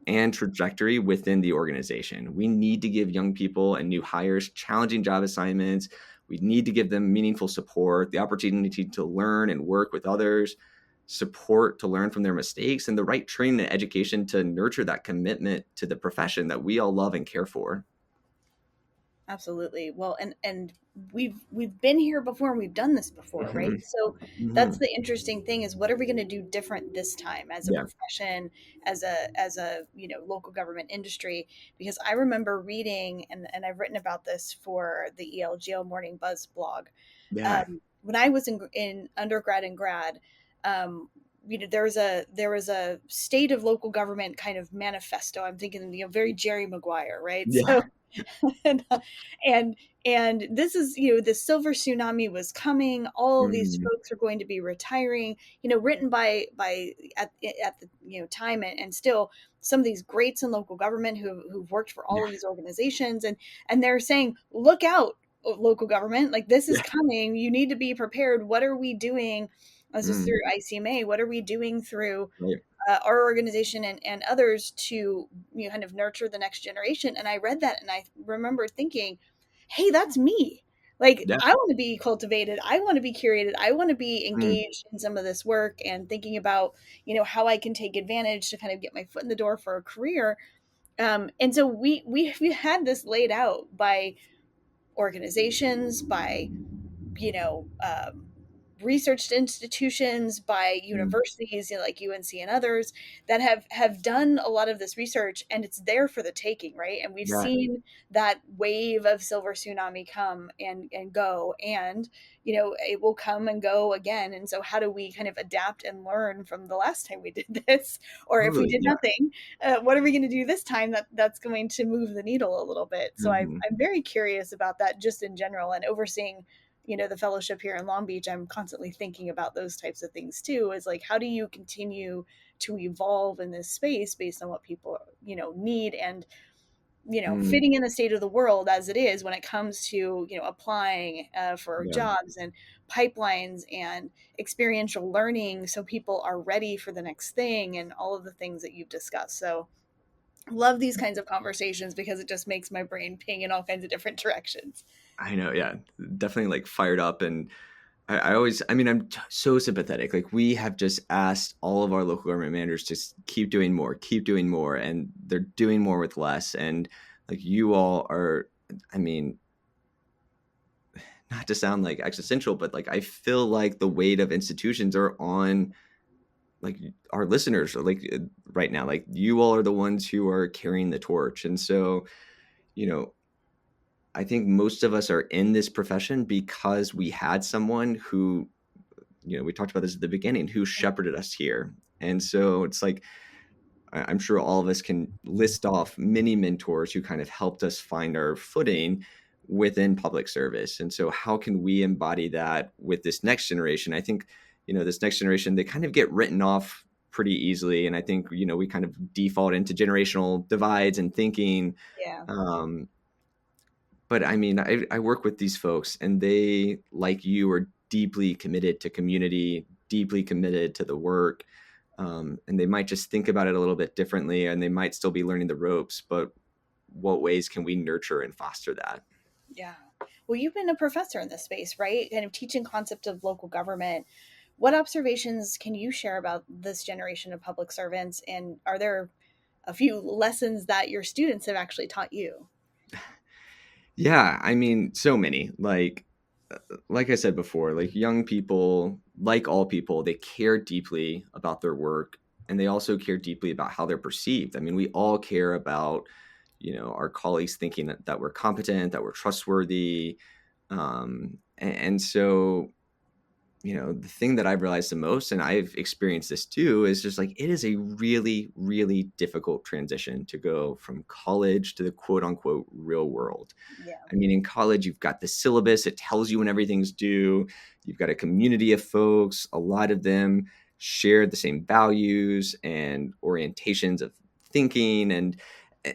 S2: and trajectory within the organization. We need to give young people and new hires challenging job assignments. We need to give them meaningful support, the opportunity to learn and work with others, support to learn from their mistakes, and the right training and education to nurture that commitment to the profession that we all love and care for.
S1: Absolutely. Well, and we've been here before and we've done this before, right?
S2: Mhm.
S1: So that's
S2: Mhm.
S1: the interesting thing, is what are we going to do different this time as a
S2: Yeah.
S1: profession, as a local government industry? Because I remember reading, and I've written about this for the ELGO Morning Buzz blog.
S2: Yeah.
S1: When I was in undergrad and grad, there was a state of local government kind of manifesto. I'm thinking, very Jerry Maguire, right?
S2: Yeah.
S1: So and and and this is, the silver tsunami was coming, all of these
S2: Mhm.
S1: folks are going to be retiring, written by at the time, and still some of these greats in local government who've worked for all
S2: Yeah.
S1: of these organizations, and they're saying, look out, local government, like this is
S2: Yeah.
S1: coming, you need to be prepared. What are we doing? This is through
S2: Mm.
S1: ICMA. What are we doing through
S2: Right.
S1: our organization and others to kind of nurture the next generation? And I read that and I remember thinking, hey, that's me. Like,
S2: Yeah.
S1: I want to be cultivated, I want to be curated, I want to be
S2: Mm.
S1: engaged in some of this work, and thinking about how I can take advantage to kind of get my foot in the door for a career. And so we had this laid out by organizations, by you know um, research institutions, by
S2: Mm.
S1: universities, like UNC and others, that have done a lot of this research, and it's there for the taking, right? And we've
S2: Yeah.
S1: seen that wave of silver tsunami come and go, and it will come and go again. And so how do we kind of adapt and learn from the last time we did this? Or if we
S2: Totally.
S1: did
S2: Yeah.
S1: nothing, what are we going to do this time that's going to move the needle a little bit? So
S2: Mhm.
S1: I'm very curious about that, just in general, and overseeing the fellowship here in Long Beach. I'm constantly thinking about those types of things too, is like, how do you continue to evolve in this space based on what people need, and
S2: Mm.
S1: fitting in the state of the world as it is when it comes to applying for
S2: Yeah.
S1: jobs and pipelines and experiential learning, so people are ready for the next thing, and all of the things that you've discussed. So love these kinds of conversations, because it just makes my brain ping in all kinds of different directions.
S2: I know. Yeah. Definitely like fired up. And I always, I mean, so sympathetic. Like we have just asked all of our local government managers to keep doing more, and they're doing more with less. And like you all are, I mean, not to sound like existential, but like I feel like the weight of institutions are on like our listeners, or like right now, like you all are the ones who are carrying the torch. And so, you know, I think most of us are in this profession because we had someone who, we talked about this at the beginning, who shepherded us here. And so it's like, I'm sure all of us can list off many mentors who kind of helped us find our footing within public service. And so how can we embody that with this next generation? I think, this next generation, they kind of get written off pretty easily. And I think, we kind of default into generational divides and thinking.
S1: Yeah.
S2: Um, but I mean, I work with these folks, and they, like you, are deeply committed to community, deeply committed to the work. And they might just think about it a little bit differently, and they might still be learning the ropes, but what ways can we nurture and foster that?
S1: Yeah. Well, you've been a professor in this space, right? Kind of teaching concept of local government. What observations can you share about this generation of public servants? And are there a few lessons that your students have actually taught you?
S2: Yeah, I mean, so many. Like I said before, like young people, like all people, they care deeply about their work, and they also care deeply about how they're perceived. I mean, we all care about, our colleagues thinking that we're competent, that we're trustworthy. And so, the thing that I've realized the most, and I've experienced this too, is just like it is a really, really difficult transition to go from college to the quote unquote real world.
S1: Yeah.
S2: I mean, in college, you've got the syllabus, it tells you when everything's due. You've got a community of folks, a lot of them share the same values and orientations of thinking.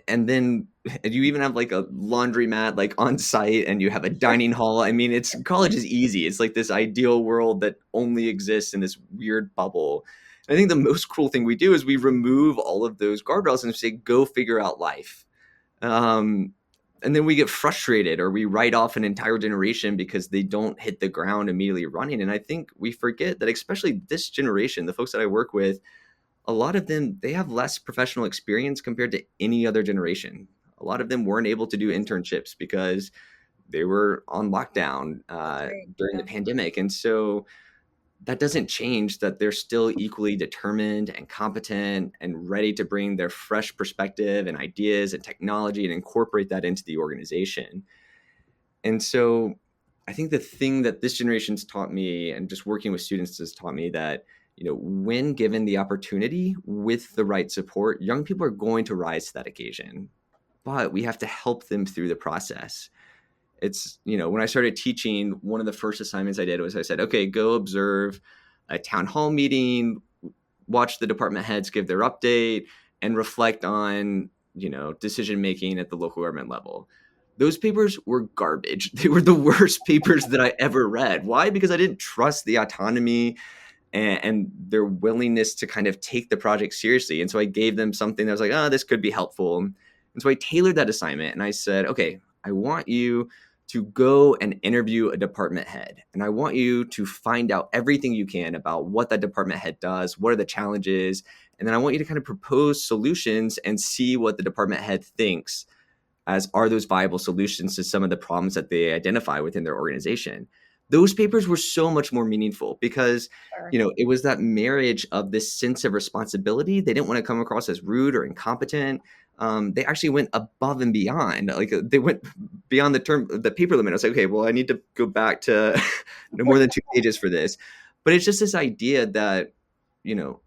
S2: And then you even have like a laundromat like on site, and you have a dining hall. I mean, it's college is easy. It's like this ideal world that only exists in this weird bubble. I think the most cruel thing we do is we remove all of those guardrails and say, go figure out life. Um, and then we get frustrated, or we write off an entire generation because they don't hit the ground immediately running. And I think we forget that, especially this generation, the folks that I work with, a lot of them, they have less professional experience compared to any other generation. A lot of them weren't able to do internships because they were on lockdown
S1: That's right.
S2: during the
S1: Yeah.
S2: pandemic. And so that doesn't change that they're still equally determined and competent and ready to bring their fresh perspective and ideas and technology and incorporate that into the organization. And so I think the thing that this generation's taught me, and just working with students has taught me, that when given the opportunity with the right support, young people are going to rise to that occasion, but we have to help them through the process. It's, when I started teaching, one of the first assignments I did was I said, okay, go observe a town hall meeting, watch the department heads give their update, and reflect on, decision making at the local government level. Those papers were garbage. They were the worst papers that I ever read. Why? Because I didn't trust the autonomy and their willingness to kind of take the project seriously. And so I gave them something that was like, oh, this could be helpful. And so I tailored that assignment and I said, okay, I want you to go and interview a department head. And I want you to find out everything you can about what that department head does, what are the challenges. And then I want you to kind of propose solutions and see what the department head thinks as are those viable solutions to some of the problems that they identify within their organization. Those papers were so much more meaningful because,
S1: Sure.
S2: it was that marriage of this sense of responsibility. They didn't want to come across as rude or incompetent. They actually went above and beyond. Like they went beyond the paper limit. I was like, okay, well, I need to go back to no more than 2 pages for this. But it's just this idea that, you know,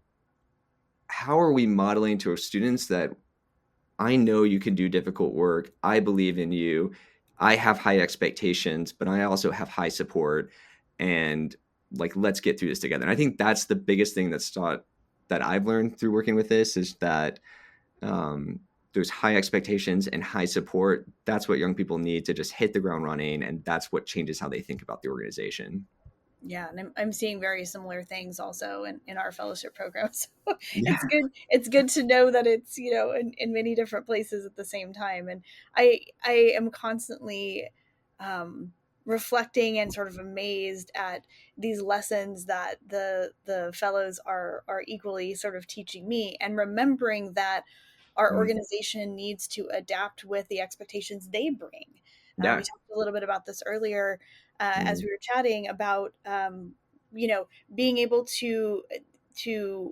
S2: how are we modeling to our students that I know you can do difficult work. I believe in you. I have high expectations, but I also have high support. And like, let's get through this together. And I think that's the biggest thing that I've learned through working with this is that there's high expectations and high support. That's what young people need to just hit the ground running. And that's what changes how they think about the organization.
S1: Yeah, and I'm seeing very similar things also in our fellowship program. So
S2: Yeah.
S1: it's good. It's good to know that it's in many different places at the same time. And I am constantly reflecting and sort of amazed at these lessons that the fellows are equally sort of teaching me, and remembering that our
S2: Mm.
S1: organization needs to adapt with the expectations they bring. We
S2: Yeah.
S1: talked a little bit about this earlier as
S2: Mm.
S1: we were chatting about being able to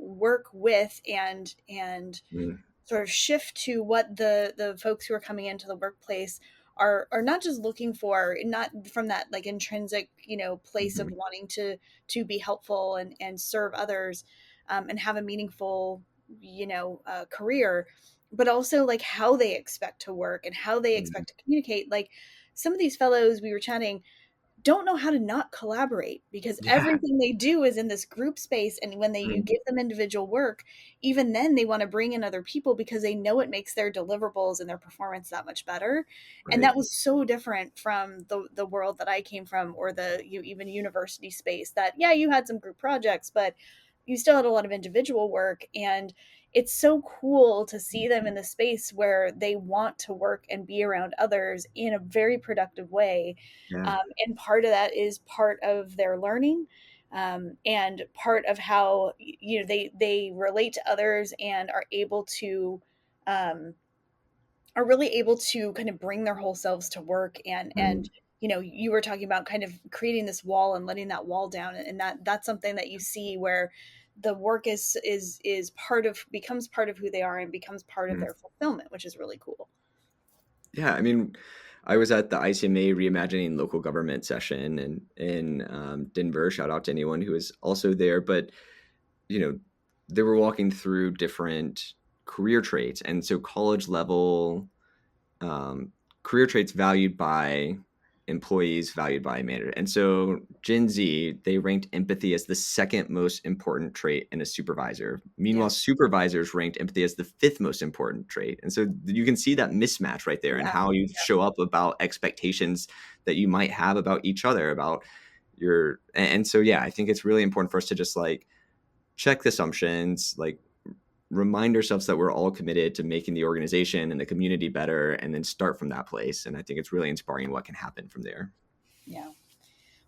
S1: work with and
S2: Mm.
S1: sort of shift to what the folks who are coming into the workplace are not just looking for, not from that like intrinsic place of
S2: Mhm.
S1: wanting to be helpful and serve others, and have a meaningful career, but also like how they expect to work and how they
S2: Mm.
S1: expect to communicate. Like some of these fellows we were chatting don't know how to not collaborate because
S2: Yeah.
S1: everything they do is in this group space, and when you
S2: Mm.
S1: give them individual work, even then they want to bring in other people because they know it makes their deliverables and their performance that much better. And
S2: Right.
S1: that was so different from the world that I came from, or even university space, that yeah, you had some group projects, but you still had a lot of individual work. And it's so cool to see them in the space where they want to work and be around others in a very productive way.
S2: Yeah.
S1: And part of that is part of their learning, and part of how they relate to others and are able to um, are really able to kind of bring their whole selves to work, and
S2: Right.
S1: you were talking about kind of creating this wall and letting that wall down, and that's something that you see where the work is becomes part of who they are and becomes part of
S2: Mhm.
S1: their fulfillment, which is really cool.
S2: Yeah, I mean, I was at the ICMA Reimagining Local Government session in Denver. Shout out to anyone who was also there. But you know, they were walking through different career traits, and so college level um, career traits valued by employees, valued by a manager. And so Gen Z, they ranked empathy as the second most important trait in a supervisor.
S1: Yeah.
S2: Meanwhile, supervisors ranked empathy as the fifth most important trait. And so you can see that mismatch right there and
S1: Yeah.
S2: how you show up about expectations that you might have about each other, about your, and so, yeah, I think it's really important for us to just like check the assumptions, like remind ourselves that we're all committed to making the organization and the community better, and then start from that place. And I think it's really inspiring what can happen from there.
S1: Yeah.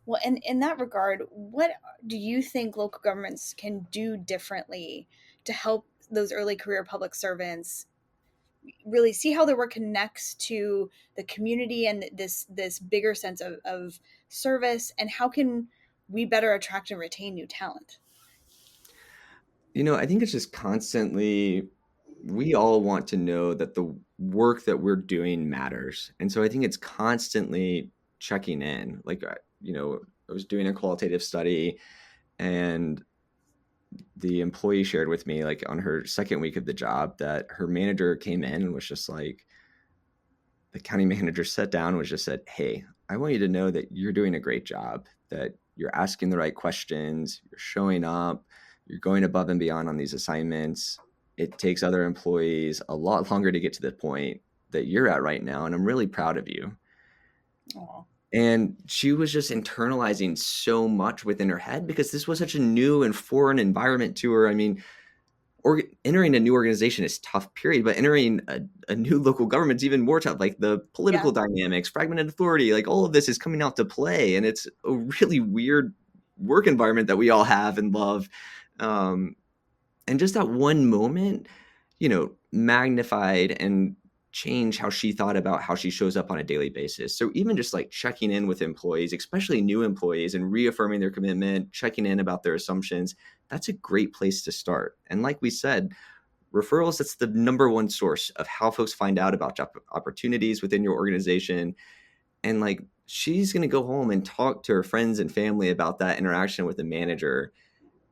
S1: Well, and in that regard, what do you think local governments can do differently to help those early career public servants really see how their work connects to the community and this bigger sense of service, and how can we better attract and retain new talent?
S2: I think it's just constantly, we all want to know that the work that we're doing matters. And so I think it's constantly checking in. Like, I was doing a qualitative study, and the employee shared with me, like, on her second week of the job, that her manager came in and was just like, the county manager sat down and was just said, "Hey, I want you to know that you're doing a great job, that you're asking the right questions, you're showing up, you're going above and beyond on these assignments. It takes other employees a lot longer to get to the point that you're at right now, and I'm really proud of you."
S1: Oh,
S2: And she was just internalizing so much within her head because this was such a new and foreign environment to her. I mean, entering a new organization is tough, period, but entering a new local government is even more tough. Like the
S1: yeah.
S2: political dynamics, fragmented authority, like all of this is coming out to play, and it's a really weird work environment that we all have and love. Um, and just that one moment, magnified and change how she thought about how she shows up on a daily basis. So even just like checking in with employees, especially new employees, and reaffirming their commitment, checking in about their assumptions, that's a great place to start. And like we said, referrals, that's the number one source of how folks find out about job opportunities within your organization. And like, she's going to go home and talk to her friends and family about that interaction with the manager,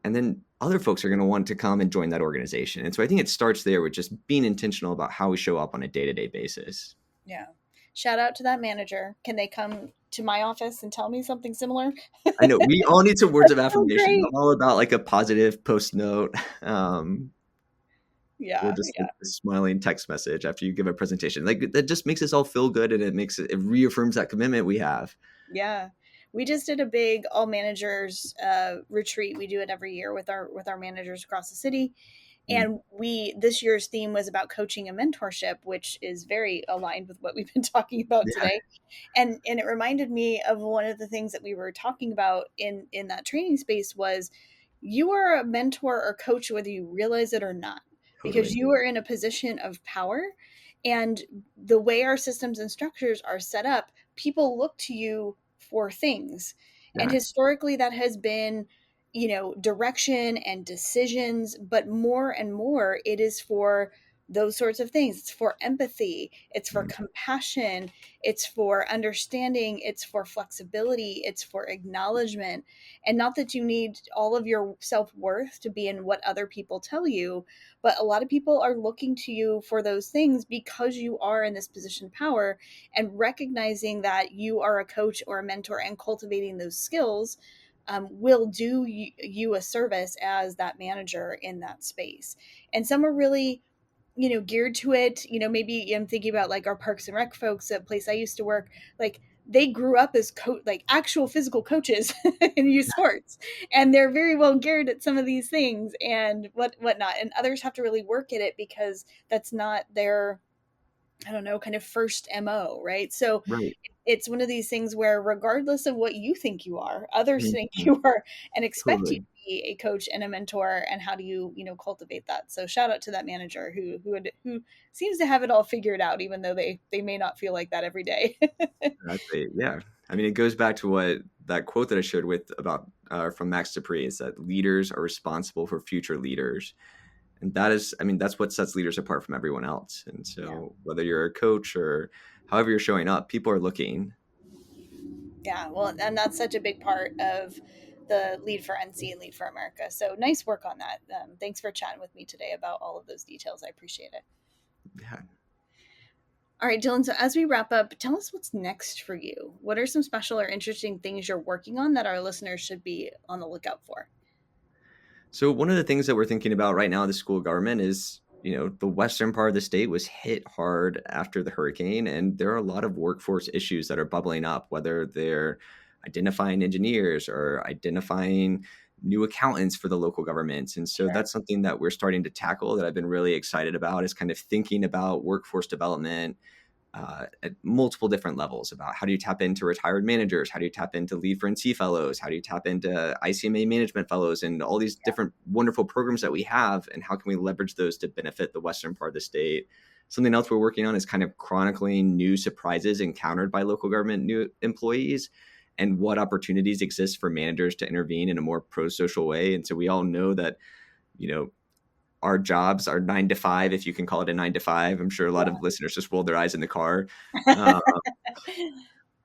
S2: and then other folks are going to want to come and join that organization. And so I think it starts there with just being intentional about how we show up on a day-to-day basis.
S1: Yeah. Shout out to that manager. Can they come to my office and tell me something similar?
S2: I know we all need some words of
S1: Oh,
S2: affirmation.
S1: great.
S2: I'm all about like a positive post note, or
S1: Yeah.
S2: just
S1: Yeah.
S2: like a smiling text message after you give a presentation. Like that just makes us all feel good, and it reaffirms that commitment we have.
S1: Yeah. We just did a big all managers retreat. We do it every year with our managers across the city.
S2: Mm.
S1: And we this year's theme was about coaching and mentorship, which is very aligned with what we've been talking about
S2: Yeah,
S1: today. And it reminded me of one of the things that we were talking about in that training space was you are a mentor or coach whether you realize it or not, because
S2: totally.
S1: you are in a position of power, and the way our systems and structures are set up, people look to you for things. And
S2: Yes.
S1: historically that has been, direction and decisions, but more and more it is for those sorts of things. It's for empathy, it's for
S2: Mm.
S1: compassion, it's for understanding, it's for flexibility, it's for acknowledgement. And not that you need all of your self-worth to be in what other people tell you, but a lot of people are looking to you for those things because you are in this position of power, and recognizing that you are a coach or a mentor and cultivating those skills will do you a service as that manager in that space. And some are really, geared to it. Maybe I'm thinking about like our Parks and Rec folks at place I used to work. Like they grew up as like actual physical coaches in youth sports, and they're very well geared at some of these things and whatnot. And others have to really work at it because that's not their, I don't know, kind of first MO, right? So
S2: Right.
S1: it's one of these things where regardless of what you think you are, others think
S2: Mhm.
S1: you are and expect you to
S2: Totally.
S1: be a coach and a mentor, and how do you, cultivate that? So shout out to that manager who seems to have it all figured out, even though they may not feel like that every day.
S2: Exactly. Yeah. I mean, it goes back to what that quote that I shared with about from Max Dupree is that leaders are responsible for future leaders. And that is, I mean, that's what sets leaders apart from everyone else. And so whether you're a coach or however you're showing up, people are looking.
S1: Yeah, well, and that's such a big part of the Lead for NC and Lead for America. So nice work on that. Thanks for chatting with me today about all of those details. I appreciate it.
S2: Yeah.
S1: All right, Dylan, so as we wrap up, tell us what's next for you. What are some special or interesting things you're working on that our listeners should be on the lookout for?
S2: So one of the things that we're thinking about right now in the school of government is, the western part of the state was hit hard after the hurricane, and there are a lot of workforce issues that are bubbling up, whether they're identifying engineers or identifying new accountants for the local governments. And so that's something that we're starting to tackle that I've been really excited about, is kind of thinking about workforce development at multiple different levels, about how do you tap into retired managers, how do you tap into Lead for NC fellows, how do you tap into ICMA management fellows, and all these different wonderful programs that we have, and how can we leverage those to benefit the western part of the state. Something else we're working on is kind of chronicling new surprises encountered by local government new employees and what opportunities exist for managers to intervene in a more pro-social way. And so we all know that, our jobs are 9 to 5, if you can call it a 9 to 5. I'm sure a lot of listeners just rolled their eyes in the car. But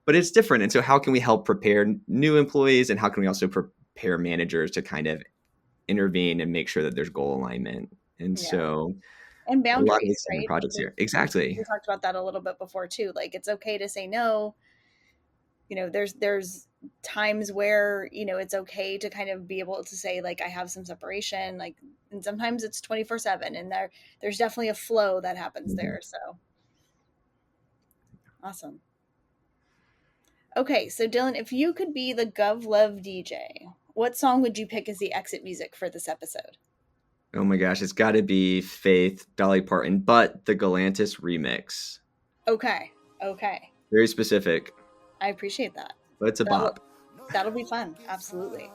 S2: it's different. And so how can we help prepare new employees, and how can we also prepare managers to kind of intervene and make sure that there's goal alignment? And so
S1: and boundaries,
S2: a lot of exciting projects here. Exactly.
S1: We talked about that a little bit before too. Like, it's okay to say no. There's times where, it's okay to kind of be able to say, like, I have some separation, like, and sometimes it's 24/7, and there's definitely a flow that happens there. So awesome. Okay. So Dylan, if you could be the GovLove DJ, what song would you pick as the exit music for this episode?
S2: Oh my gosh, it's got to be Faith, Dolly Parton, but the Galantis remix.
S1: Okay.
S2: Very specific.
S1: I appreciate that.
S2: But it's a bop.
S1: That'll be fun. Absolutely.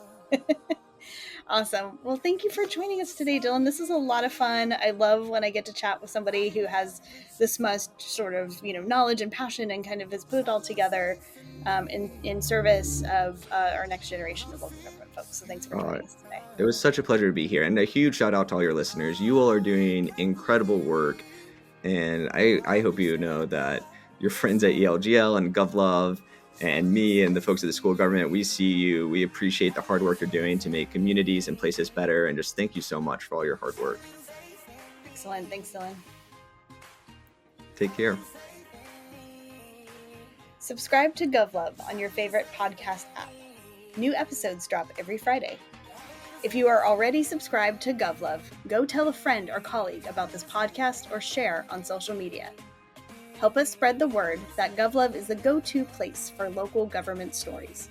S1: Awesome. Well, thank you for joining us today, Dylan. This is a lot of fun. I love when I get to chat with somebody who has this much sort of, knowledge and passion, and kind of has put it all together in service of our next generation of local government folks. So thanks for joining us today.
S2: It was such a pleasure to be here. And a huge shout out to all your listeners. You all are doing incredible work. And I hope you know that your friends at ELGL and GovLove and me and the folks at the School of Government, we see you. We appreciate the hard work you're doing to make communities and places better. And just thank you so much for all your hard work.
S1: Excellent. Thanks, Dylan.
S2: Take care.
S1: Subscribe to GovLove on your favorite podcast app. New episodes drop every Friday. If you are already subscribed to GovLove, go tell a friend or colleague about this podcast or share on social media. Help us spread the word that GovLove is the go-to place for local government stories.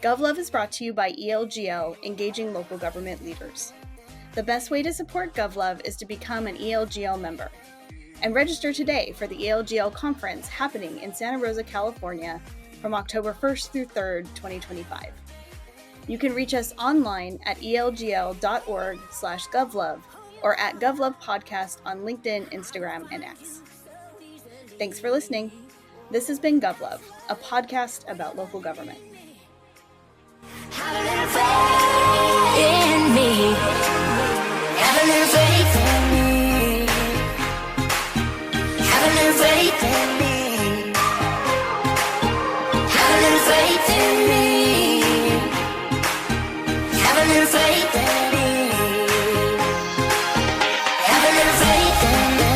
S1: GovLove is brought to you by ELGL, Engaging Local Government Leaders. The best way to support GovLove is to become an ELGL member. And register today for the ELGL conference happening in Santa Rosa, California from October 1st through 3rd, 2025. You can reach us online at elgl.org/govlove or at GovLove Podcast on LinkedIn, Instagram, and X. Thanks for listening. This has been GovLove, a podcast about local government.
S3: Have a little faith in me. Have a little faith in me. Have a little faith in me. Have a little faith in me. Have a little faith in me. Have a little faith in me.